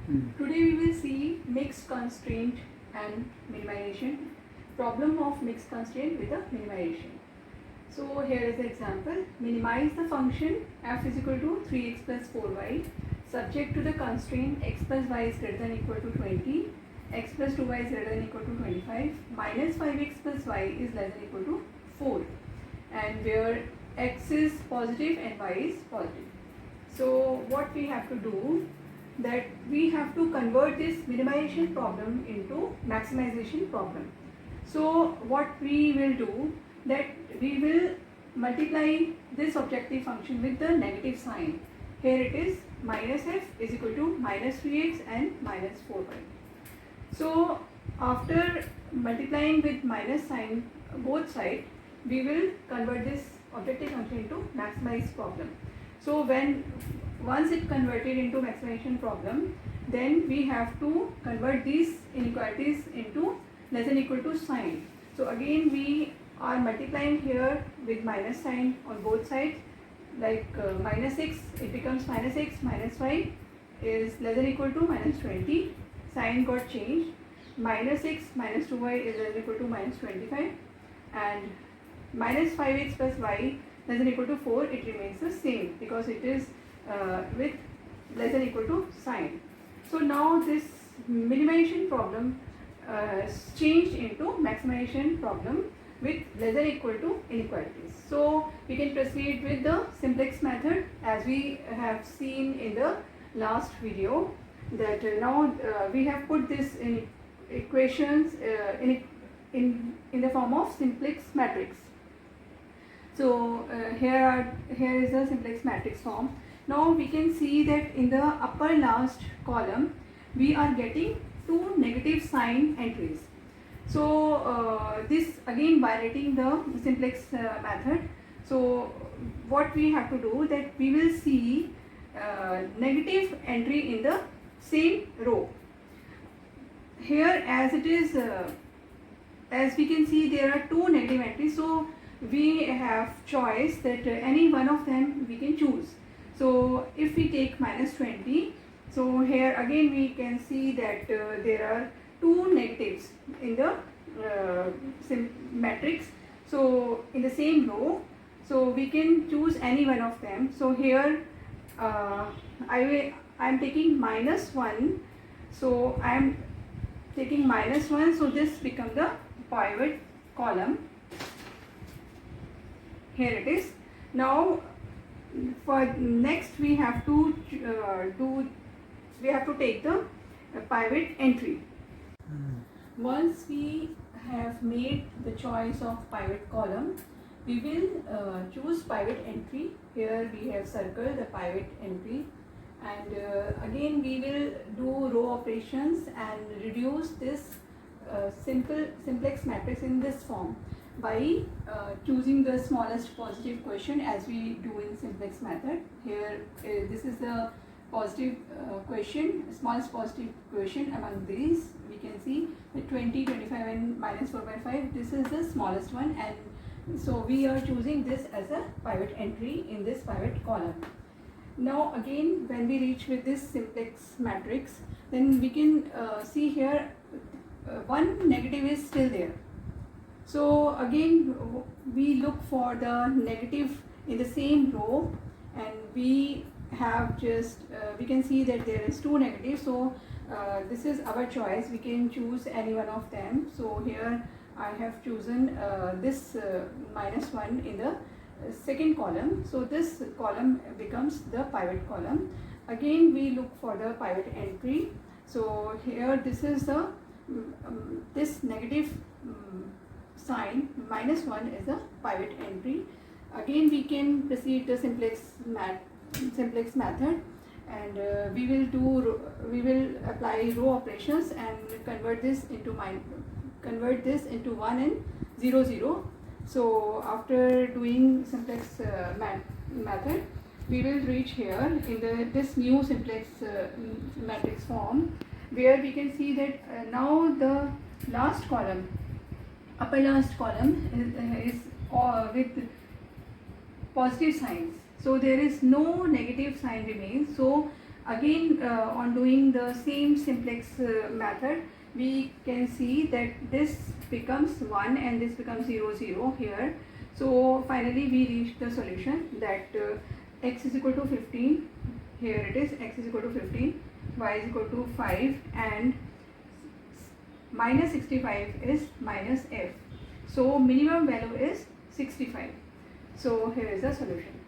Today we will see mixed constraint and minimization. Problem of mixed constraint with a minimization. So here is the example. Minimize the function f is equal to 3x plus 4y subject to the constraint x plus y is greater than equal to 20, x plus 2y is greater than equal to 25, minus 5x plus y is less than equal to 4, and where x is positive and y is positive. So what we have to do, that we have to convert this minimization problem into maximization problem. So what we will do, that we will multiply this objective function with the negative sign. Here it is minus f is equal to minus 3x and minus 4y. So after multiplying with minus sign both sides, we will convert this objective function into maximized problem. So once it converted into maximization problem, then we have to convert these inequalities into less than equal to sign. So again we are multiplying here with minus sign on both sides, like minus 6, it becomes minus x minus y is less than equal to minus 20, sign got changed, minus x minus 2y is less than equal to minus 25, and minus 5x plus y less than equal to 4, it remains the same because it is with less than equal to sign. So now this minimization problem is changed into maximization problem with less than equal to inequalities. So we can proceed with the simplex method as we have seen in the last video, that now we have put this in equations in the form of simplex matrix. So here is the simplex matrix form. Now we can see that in the upper last column we are getting two negative sign entries. So this again violating the simplex method. So what we have to do, that we will see negative entry in the same row. Here as it is, as we can see, there are two negative entries. So we have choice that any one of them we can choose. So if we take minus 20, so here again we can see that there are two negatives in the matrix, so in the same row, so we can choose any one of them. So here I am taking minus 1, so I am taking minus 1, so this becomes the pivot column. Here it is. Now for next we have to take the pivot entry. Once we have made the choice of pivot column, we will choose pivot entry. Here we have circled the pivot entry, and again we will do row operations and reduce this simplex matrix in this form by choosing the smallest positive quotient as we do in simplex method. Here this is the positive quotient, smallest positive quotient among these. We can see the 20, 25 and minus 4 by 5, this is the smallest one, and so we are choosing this as a pivot entry in this pivot column. Now again when we reach with this simplex matrix, then we can see here one negative is still there. So again we look for the negative in the same row, and we have just we can see that there is two negatives. So this is our choice, we can choose any one of them. So here I have chosen this minus 1 in the second column. So this column becomes the pivot column. Again we look for the pivot entry. So here this is the this negative sign minus 1 is the pivot entry. Again we can proceed the simplex method, and we will apply row operations and convert this into 1 and 0 0. So after doing simplex method, we will reach here in this new simplex matrix form, where we can see that now the last column, upper last column is with positive signs. So there is no negative sign remains. So Again, on doing the same simplex method, we can see that this becomes 1 and this becomes 0 0 here. So finally we reach the solution that x is equal to 15, here it is, x is equal to 15, y is equal to 5, and minus 65 is minus f. So minimum value is 65. So here is the solution.